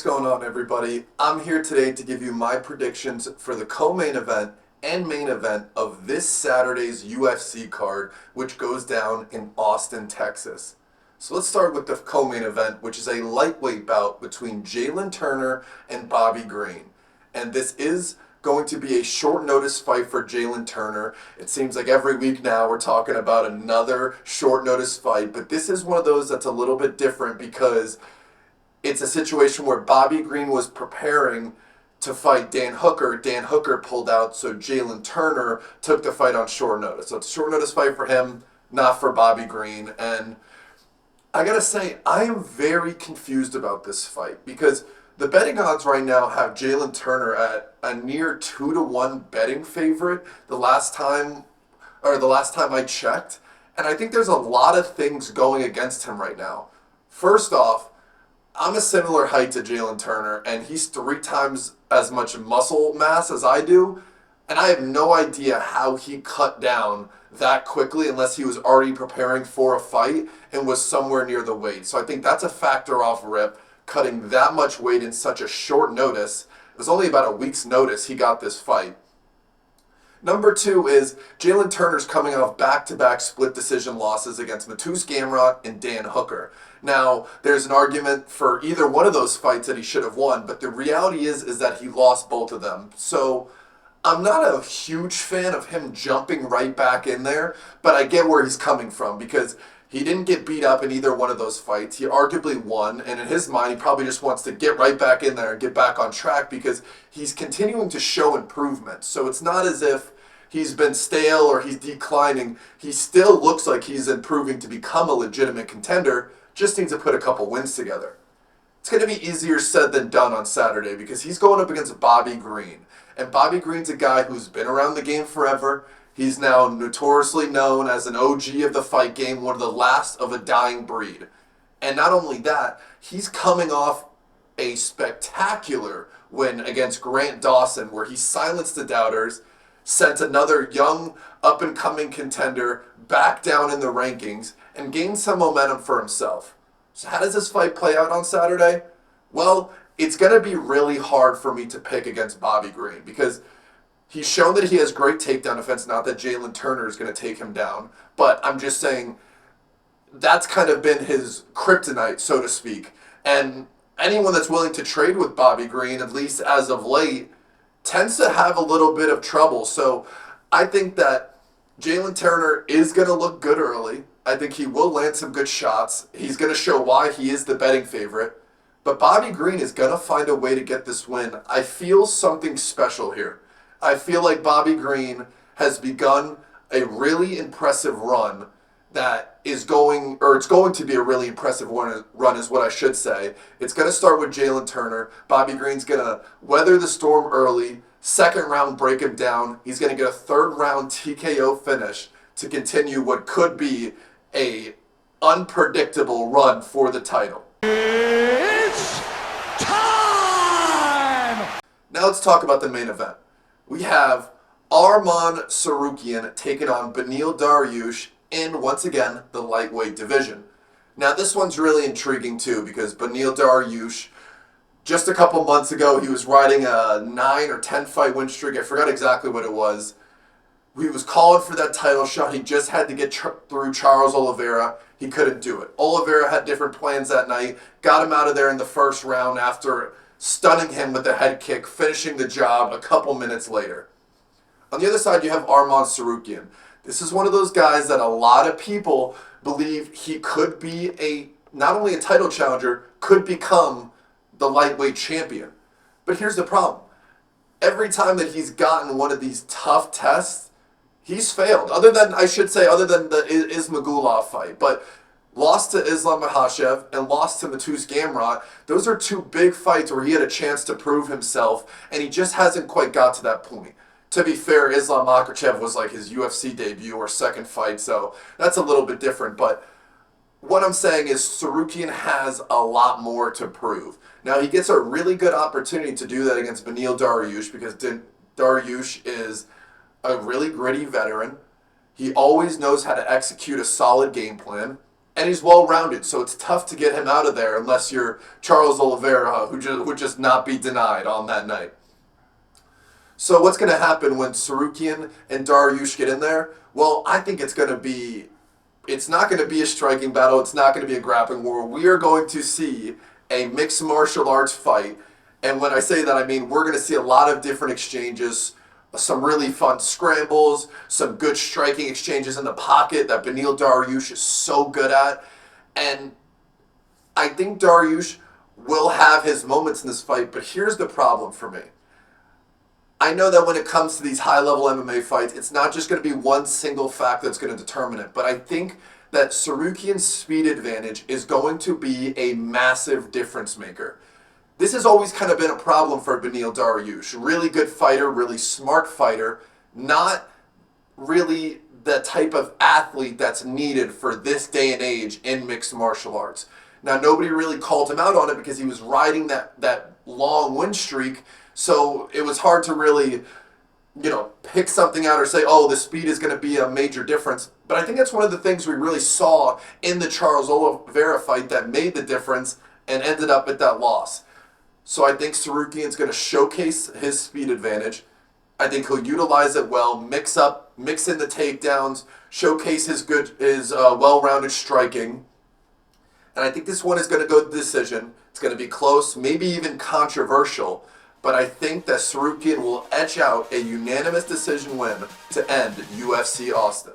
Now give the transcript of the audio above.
going on, everybody? I'm here today to give you my predictions for the co-main event and main event of this Saturday's UFC card, which goes down in Austin, Texas. So let's start with the co-main event, which is a lightweight bout between Jalen Turner and Bobby Green. And this is going to be a short notice fight for Jalen Turner. It seems like every week now we're talking about another short notice fight, but this is one of those that's a little bit different because it's a situation where Bobby Green was preparing to fight Dan Hooker. Dan Hooker pulled out, so Jalen Turner took the fight on short notice. So it's a short notice fight for him, not for Bobby Green. And I gotta say, I am very confused about this fight because the betting odds right now have Jalen Turner at a near 2-1 betting favorite the last time I checked. And I think there's a lot of things going against him right now. First off, I'm a similar height to Jalen Turner, and he's 3 times as much muscle mass as I do, and I have no idea how he cut down that quickly unless he was already preparing for a fight and was somewhere near the weight. So I think that's a factor off rip, cutting that much weight in such a short notice. It was only about a week's notice he got this fight. Number 2 is Jalen Turner's coming off back-to-back split decision losses against Mateusz Gamrot and Dan Hooker. Now, there's an argument for either one of those fights that he should have won, but the reality is that he lost both of them. So I'm not a huge fan of him jumping right back in there, but I get where he's coming from because he didn't get beat up in either one of those fights. He arguably won, and in his mind, he probably just wants to get right back in there and get back on track because he's continuing to show improvement. So it's not as if he's been stale or he's declining. He still looks like he's improving to become a legitimate contender, just needs to put a couple wins together. It's going to be easier said than done on Saturday because he's going up against Bobby Green. And Bobby Green's a guy who's been around the game forever. He's now notoriously known as an OG of the fight game, one of the last of a dying breed. And not only that, he's coming off a spectacular win against Grant Dawson where he silenced the doubters, sent another young up-and-coming contender back down in the rankings, and gained some momentum for himself. So how does this fight play out on Saturday? Well, it's going to be really hard for me to pick against Bobby Green because he's shown that he has great takedown defense, not that Jalen Turner is going to take him down, but I'm just saying that's kind of been his kryptonite, so to speak. And anyone that's willing to trade with Bobby Green, at least as of late, tends to have a little bit of trouble. So I think that Jalen Turner is going to look good early. I think he will land some good shots. He's going to show why he is the betting favorite. But Bobby Green is going to find a way to get this win. I feel something special here. I feel like Bobby Green has begun a really impressive run that is going, or it's going to be a really impressive run is what I should say. It's going to start with Jalen Turner. Bobby Green's going to weather the storm early, second round break him down. He's going to get a third round TKO finish to continue what could be a unpredictable run for the title. It's time! Now let's talk about the main event. We have Arman Tsarukyan taking on Beneil Dariush in, once again, the lightweight division. Now this one's really intriguing too because Beneil Dariush, just a couple months ago, he was riding a 9 or 10 fight win streak. I forgot exactly what it was. He was calling for that title shot. He just had to get through Charles Oliveira. He couldn't do it. Oliveira had different plans that night, got him out of there in the first round after stunning him with a head kick, finishing the job a couple minutes later. On the other side, you have Arman Tsarukyan. This is one of those guys that a lot of people believe he could be not only a title challenger, could become the lightweight champion. But here's the problem. Every time that he's gotten one of these tough tests, he's failed. Other than the Ismagulov fight. But lost to Islam Makhachev and lost to Mateusz Gamrot. Those are 2 big fights where he had a chance to prove himself, and he just hasn't quite got to that point. To be fair, Islam Makhachev was like his UFC debut or second fight, so that's a little bit different. But what I'm saying is Tsarukyan has a lot more to prove. Now, he gets a really good opportunity to do that against Beneil Dariush because Dariush is a really gritty veteran. He always knows how to execute a solid game plan. and he's well-rounded, so it's tough to get him out of there unless you're Charles Oliveira, who would just not be denied on that night. So what's going to happen when Tsarukyan and Dariush get in there? Well, I think it's not going to be a striking battle. It's not going to be a grappling war. We are going to see a mixed martial arts fight. And when I say that, I mean we're going to see a lot of different exchanges, some really fun scrambles, some good striking exchanges in the pocket that Beneil Dariush is so good at. And I think Dariush will have his moments in this fight, but here's the problem for me. I know that when it comes to these high-level MMA fights, it's not just going to be one single fact that's going to determine it. But I think that Tsarukyan's speed advantage is going to be a massive difference maker. This has always kind of been a problem for Beneil Dariush. Really good fighter, really smart fighter, not really the type of athlete that's needed for this day and age in mixed martial arts. Now, nobody really called him out on it because he was riding that long win streak, so it was hard to really, pick something out or say, oh, the speed is going to be a major difference. But I think that's one of the things we really saw in the Charles Oliveira fight that made the difference and ended up at that loss. So I think Tsarukyan's going to showcase his speed advantage. I think he'll utilize it well, mix in the takedowns, showcase his well-rounded striking. And I think this one is going to go to decision. It's going to be close, maybe even controversial. But I think that Tsarukyan will etch out a unanimous decision win to end UFC Austin.